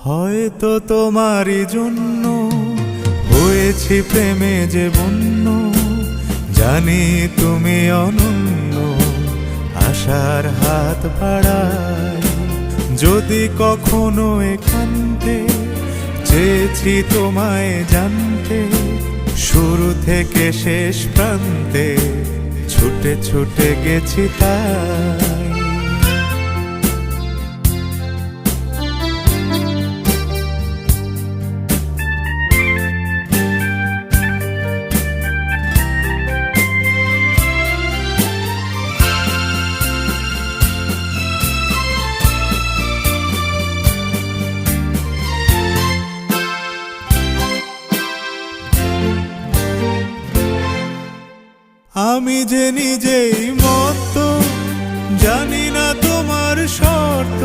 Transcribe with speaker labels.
Speaker 1: হয়তো তোমারই জন্য হয়েছি প্রেমে যে বন্য, জানি তুমি অনন্য, আশার হাত বাড়াই। যদি কখনো একান্তে চেয়েছি তোমায় জানতে, শুরু থেকে শেষ প্রান্তে ছুটে ছুটে গেছি তাই। আমি যে নিজেই মত্ত, জানি না তোমার শর্ত।